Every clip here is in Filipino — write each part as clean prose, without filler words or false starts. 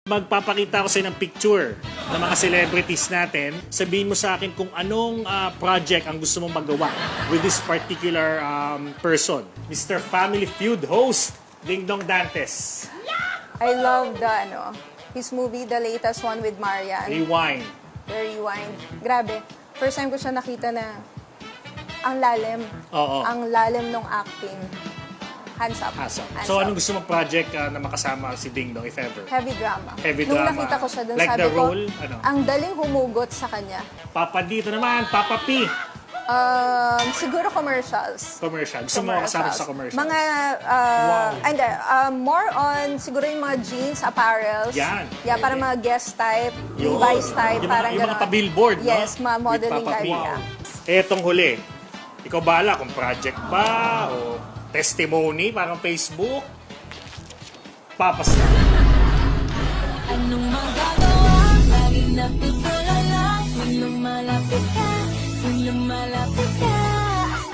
Magpapakita ko sa ng picture ng mga celebrities natin. Sabihin mo sa akin kung anong project ang gusto mong magawa with this particular person. Mr. Family Feud host, Ding Dong Dantes. I love his movie, the latest one with Marian. Rewind. The Rewind. Grabe. First time ko siya nakita na ang lalim. Oo. Ang lalim ng acting. Hands up. Hands up. Hands So, up. anong gusto mong project na makasama si Ding Dong, if ever? Heavy drama. Heavy Nung drama. nakita ko siya doon, Like sabi the ko, role? Ano? ang daling humugot sa kanya. Papa dito naman, Papa P. Siguro commercials. Commercial. Gusto mo kasama sa commercial? Mga, more on, siguro yung mga jeans, apparels. Yan. Yeah, para mga guest type, Yun. Levi's type, Yung parang mga gano'n. pa-billboard, no? Yes, mga modeling With Papa type. P. Yeah. Etong huli, ikaw bahala kung project ba o testimony, parang Facebook. Papas na. Anong magagawa? Laging napitulala. Kung lumalapit ka, kung lumalapit ka.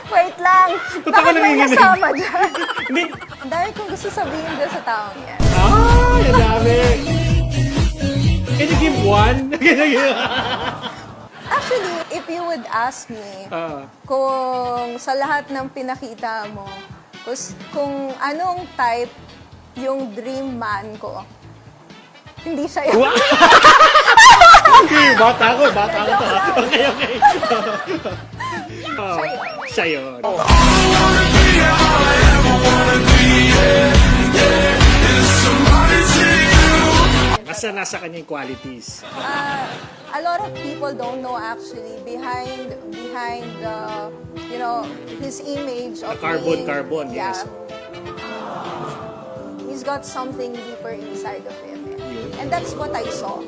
Wait lang! Ba't ako Bakit may nanginginig? kasama dyan? Hindi. Ang dami kong gusto sabihin dyan sa taong yan. Ay, ang dami. Can you give one? Actually, if you would ask me, kung sa lahat ng pinakita mo, kung anong type yung dream man ko, hindi siya yun. Okay, bata ko. Okay. Siya yun. Nasa kanya yung qualities. A lot of people don't know actually behind his image of being, Carbon, yeah, yes. he's got something deeper inside of him. And that's what I saw.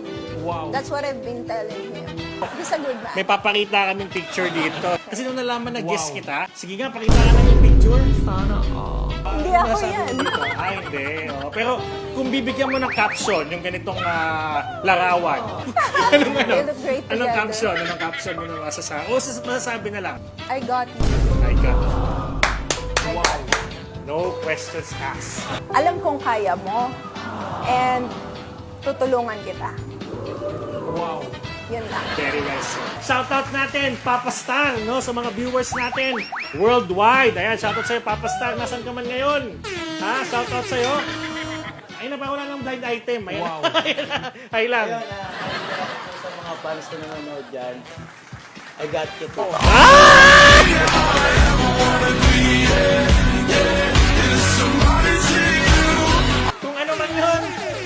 Wow. That's what I've been telling him. He's a good man. May papakita kaming picture dito. Kasi nung nalaman na guest kita, sige nga, pakita ka namin yung picture. Sana Hindi ako yan. Hindi. Oh. Pero kung bibigyan mo ng caption, yung ganitong larawan. They look great Anong together. caption? Anong caption mo na masasabi? O masasabi na lang. I got you. I got it. I got you. No questions asked. Alam kong kaya mo and tutulungan kita. Wow. Yun lang. Very well said. Shoutout natin, Papa Star, no, sa mga viewers natin worldwide. Ayan, shoutout sa'yo, Papa Star. Nasaan ka man ngayon? Ha? Shoutout sa'yo. Ay, napakawala ng blind item. Ayan. Wow. Ay lang. Ayun, sa mga fans na nanonood dyan, I got you po. Kung ano man yun,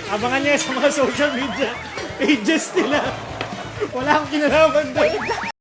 abangan niya sa mga social media pages nila. Wala akong kinalaman doon.